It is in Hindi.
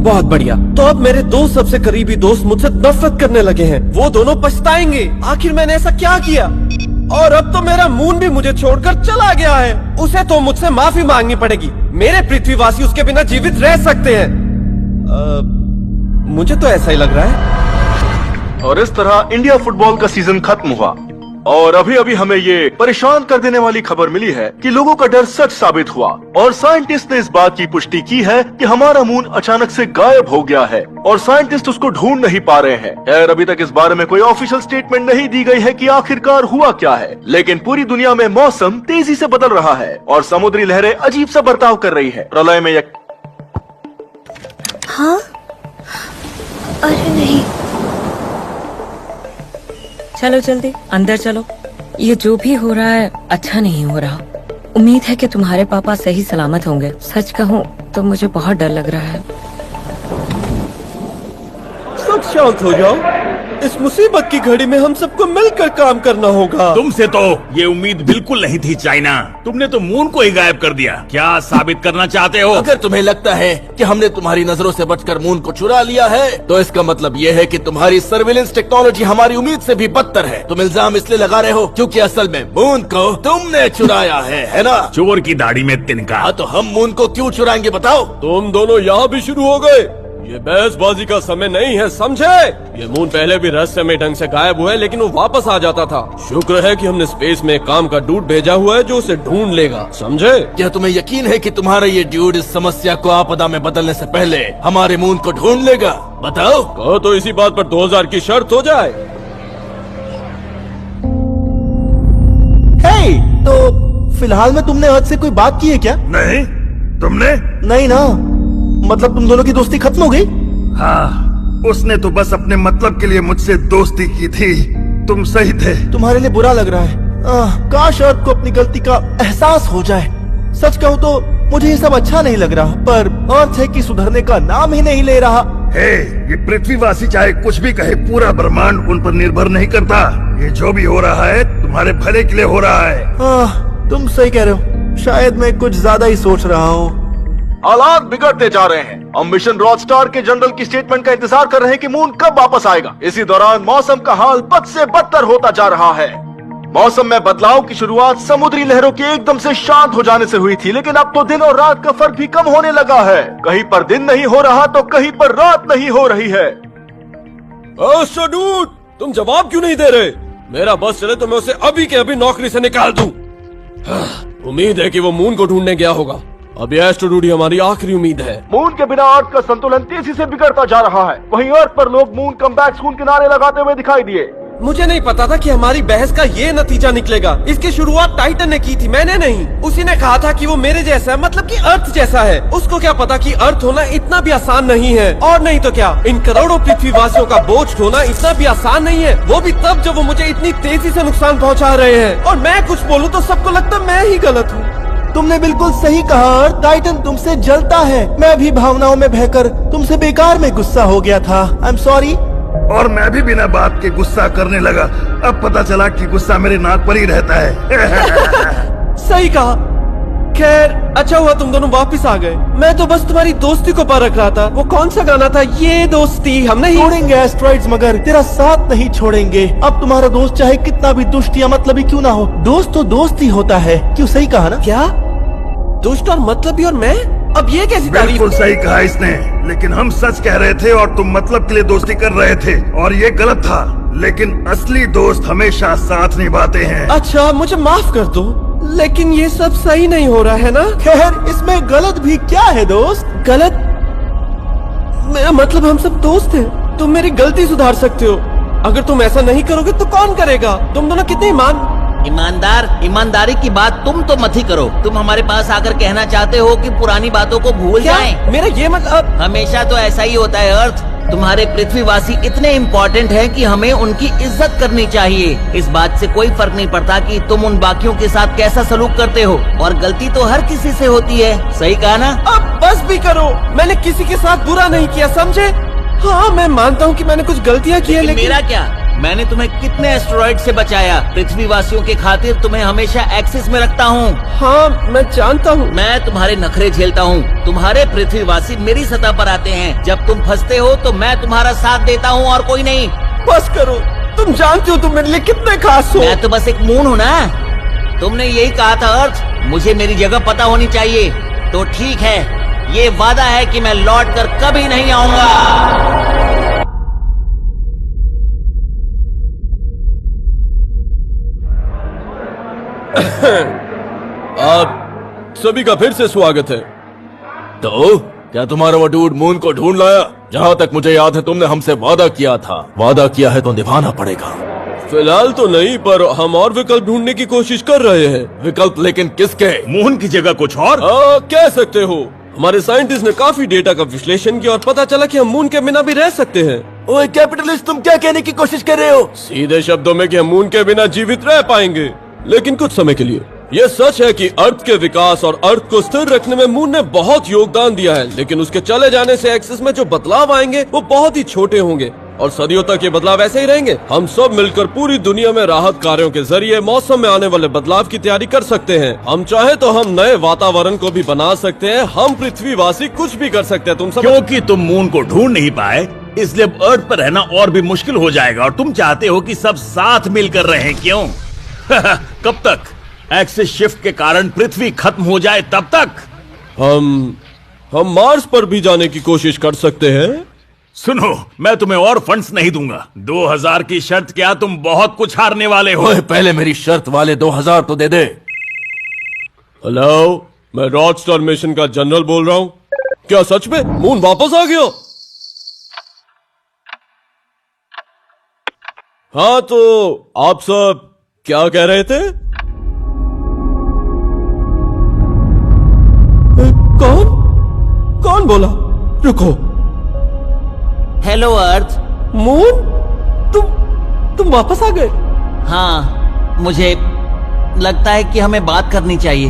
बहुत बढ़िया। तो अब मेरे दो सबसे करीबी दोस्त मुझसे नफरत करने लगे हैं। वो दोनों पछताएंगे, आखिर मैंने ऐसा क्या किया। और अब तो मेरा मून भी मुझे छोड़कर चला गया है। उसे तो मुझसे माफी मांगनी पड़ेगी। मेरे पृथ्वीवासी उसके बिना जीवित रह सकते हैं। मुझे तो ऐसा ही लग रहा है। और इस तरह इंडिया फुटबॉल का सीजन खत्म हुआ और अभी अभी हमें ये परेशान कर देने वाली खबर मिली है कि लोगों का डर सच साबित हुआ और साइंटिस्ट ने इस बात की पुष्टि की है कि हमारा मून अचानक से गायब हो गया है और साइंटिस्ट उसको ढूंढ नहीं पा रहे हैं। खैर अभी तक इस बारे में कोई ऑफिशियल स्टेटमेंट नहीं दी गई है कि आखिरकार हुआ क्या है, लेकिन पूरी दुनिया में मौसम तेजी से बदल रहा है और समुद्री लहरें अजीब सा बर्ताव कर रही है। प्रलय में हाँ? अरे नहीं। चलो जल्दी अंदर चलो। ये जो भी हो रहा है अच्छा नहीं हो रहा। उम्मीद है कि तुम्हारे पापा सही सलामत होंगे। सच कहूँ तो मुझे बहुत डर लग रहा है। सब शांत हो जाओ। इस मुसीबत की घड़ी में हम सबको मिलकर काम करना होगा। तुमसे तो ये उम्मीद बिल्कुल नहीं थी चाइना। तुमने तो मून को ही गायब कर दिया। क्या साबित करना चाहते हो? अगर तुम्हें लगता है कि हमने तुम्हारी नजरों से बचकर मून को चुरा लिया है तो इसका मतलब ये है कि तुम्हारी सर्विलेंस टेक्नोलॉजी हमारी उम्मीद से भी बदतर है। तुम इल्जाम इसलिए लगा रहे हो क्योंकि असल में मून को तुमने चुराया है ना? चोर की दाढ़ी में तिनका। हाँ तो हम मून को क्यों चुराएंगे बताओ? तुम दोनों यहाँ भी शुरू हो गए। ये बहसबाजी का समय नहीं है, समझे? ये मून पहले भी रहस्यमय ढंग से गायब हुआ है, लेकिन वो वापस आ जाता था। शुक्र है कि हमने स्पेस में एक काम का डूड भेजा हुआ है जो उसे ढूंढ लेगा, समझे? क्या तुम्हें यकीन है कि तुम्हारा ये ड्यूड इस समस्या को आपदा में बदलने से पहले हमारे मून को ढूंढ लेगा? बताओ। कहो तो इसी बात पर 2000 की शर्त हो जाए। हे, तो फिलहाल में तुमने अर्थ से कोई बात की है क्या? नहीं, तुमने? नहीं ना, मतलब तुम दोनों की दोस्ती खत्म हो गई? हाँ, उसने तो बस अपने मतलब के लिए मुझसे दोस्ती की थी। तुम सही थे। तुम्हारे लिए बुरा लग रहा है। काश अर्थ को अपनी गलती का एहसास हो जाए। सच कहूँ तो मुझे ये सब अच्छा नहीं लग रहा, पर अर्थ है कि सुधरने का नाम ही नहीं ले रहा। हे, ये पृथ्वीवासी चाहे कुछ भी कहे, पूरा ब्रह्मांड उन पर निर्भर नहीं करता। ये जो भी हो रहा है तुम्हारे भले के लिए हो रहा है। तुम सही कह रहे हो। शायद मैं कुछ ज्यादा ही सोच रहा हूँ। हालात बिगड़ते जा रहे हैं। हम मिशन रॉड स्टार के जनरल की स्टेटमेंट का इंतजार कर रहे हैं कि मून कब वापस आएगा। इसी दौरान मौसम का हाल बद से बदतर होता जा रहा है। मौसम में बदलाव की शुरुआत समुद्री लहरों के एकदम से शांत हो जाने से हुई थी, लेकिन अब तो दिन और रात का फर्क भी कम होने लगा है। कहीं पर दिन नहीं हो रहा तो कहीं पर रात नहीं हो रही है। डूड, तुम जवाब क्यों नहीं दे रहे? मेरा बस चले तो मैं उसे अभी के अभी नौकरी से निकाल दूं। उम्मीद है कि वो मून को ढूंढने गया होगा। अब एस्ट्रोडूड ही हमारी आखिरी उम्मीद है। मून के बिना अर्थ का संतुलन तेजी से बिगड़ता जा रहा है। वहीं अर्थ पर लोग मून कम बैक सून के नारे लगाते हुए दिखाई दिए। मुझे नहीं पता था कि हमारी बहस का ये नतीजा निकलेगा। इसकी शुरुआत टाइटन ने की थी, मैंने नहीं। उसी ने कहा था कि वो मेरे जैसा है, मतलब कि अर्थ जैसा है। उसको क्या पता कि अर्थ होना इतना भी आसान नहीं है। और नहीं तो क्या, इन करोड़ों पृथ्वीवासियों का बोझ ढोना इतना भी आसान नहीं है, वो भी तब जब वो मुझे इतनी तेजी से नुकसान पहुँचा रहे हैं। और मैं कुछ बोलूँ तो सबको लगता मैं ही गलत हूँ। तुमने बिल्कुल सही कहा। टाइटन तुमसे जलता है। मैं भी भावनाओं में बहकर तुमसे बेकार में गुस्सा हो गया था। I am sorry. और मैं भी बिना बात के गुस्सा करने लगा। अब पता चला कि गुस्सा मेरे नाक पर ही रहता है। सही कहा। खैर अच्छा हुआ तुम दोनों वापस आ गए। मैं तो बस तुम्हारी दोस्ती को परख रहा था। वो कौन सा गाना था? ये दोस्ती हम नहीं छोड़ेंगे एस्ट्रॉइड्स, मगर तेरा साथ नहीं छोड़ेंगे। अब तुम्हारा दोस्त चाहे कितना भी दुष्ट या मतलबी क्यों ना हो, दोस्त तो दोस्त ही होता है। क्यों, सही कहा ना? क्या दुष्ट और मतलबी और मैं? अब ये कैसी तारीफ? बिल्कुल सही कहा इसने, लेकिन हम सच कह रहे थे और तुम मतलब के लिए दोस्ती कर रहे थे और ये गलत था। लेकिन असली दोस्त हमेशा साथ निभाते हैं। अच्छा मुझे माफ कर दो, लेकिन ये सब सही नहीं हो रहा है ना? खैर इसमें गलत भी क्या है दोस्त? गलत? मेरा मतलब हम सब दोस्त हैं। तुम मेरी गलती सुधार सकते हो। अगर तुम ऐसा नहीं करोगे तो कौन करेगा? तुम दोनों कितने ईमानदारी की बात तुम तो मत ही करो। तुम हमारे पास आकर कहना चाहते हो कि पुरानी बातों को भूल जाएं। मेरा ये मतलब हमेशा तो ऐसा ही होता है अर्थ। तुम्हारे पृथ्वीवासी इतने इम्पोर्टेंट हैं कि हमें उनकी इज्जत करनी चाहिए। इस बात से कोई फर्क नहीं पड़ता कि तुम उन बाकियों के साथ कैसा सलूक करते हो, और गलती तो हर किसी से होती है। सही कहा ना? अब बस भी करो। मैंने किसी के साथ बुरा नहीं किया, समझे? हाँ मैं मानता हूँ कि मैंने कुछ गलतियाँ की है, लेकिन मेरा क्या? मैंने तुम्हें कितने एस्टेरॉइड से बचाया। पृथ्वी वासियों के खातिर तुम्हें हमेशा एक्सिस में रखता हूँ। हाँ मैं जानता हूँ। मैं तुम्हारे नखरे झेलता हूँ। तुम्हारे पृथ्वीवासी मेरी सतह पर आते हैं। जब तुम फंसते हो तो मैं तुम्हारा साथ देता हूँ और कोई नहीं। बस करो, तुम जानते हो तुम मेरे लिए कितने खास हो। मैं तो बस एक मून हूँ ना। तुमने यही कहा था अर्थ, मुझे मेरी जगह पता होनी चाहिए। तो ठीक है, ये वादा है कि मैं लौट कर कभी नहीं आऊंगा। आप सभी का फिर से स्वागत है। तो क्या तुम्हारा वो डूड मून को ढूंढ लाया? जहाँ तक मुझे याद है तुमने हमसे वादा किया था। वादा किया है तो निभाना पड़ेगा। फिलहाल तो नहीं, पर हम और विकल्प ढूंढने की कोशिश कर रहे हैं। विकल्प लेकिन किसके? मून की जगह कुछ और? कह सकते हो। हमारे साइंटिस्ट ने काफी डेटा का विश्लेषण किया और पता चला कि हम मून के बिना भी रह सकते हैं। ओए कैपिटलिस्ट, तुम क्या कहने की कोशिश कर रहे हो? सीधे शब्दों में कि हम मून के बिना जीवित रह पाएंगे, लेकिन कुछ समय के लिए। ये सच है कि अर्थ के विकास और अर्थ को स्थिर रखने में मून ने बहुत योगदान दिया है, लेकिन उसके चले जाने से एक्सिस में जो बदलाव आएंगे वो बहुत ही छोटे होंगे और सदियों तक ये बदलाव ऐसे ही रहेंगे। हम सब मिलकर पूरी दुनिया में राहत कार्यों के जरिए मौसम में आने वाले बदलाव की तैयारी कर सकते हैं। हम चाहे तो हम नए वातावरण को भी बना सकते हैं। हम पृथ्वीवासी कुछ भी कर सकते हैं। तुम सब क्योंकि तुम मून को ढूंढ नहीं पाए, इसलिए अब अर्थ पर रहना और भी मुश्किल हो जाएगा। और तुम चाहते हो कि सब साथ मिलकर रहें, क्यों? कब तक? एक्सिस शिफ्ट के कारण पृथ्वी खत्म हो जाए तब तक? हम मार्स पर भी जाने की कोशिश कर सकते हैं। सुनो, मैं तुम्हें और फंड्स नहीं दूंगा। 2000 की शर्त क्या? तुम बहुत कुछ हारने वाले हो। ओए पहले मेरी शर्त वाले 2000 तो दे दे। हेलो, मैं रॉडस्टर मिशन का जनरल बोल रहा हूँ। क्या सच में मून वापस आ गया? हाँ, तो आप सब क्या कह रहे थे? कौन बोला? रुको। हेलो अर्थ। मून, तुम वापस आ गए? हाँ, मुझे लगता है कि हमें बात करनी चाहिए।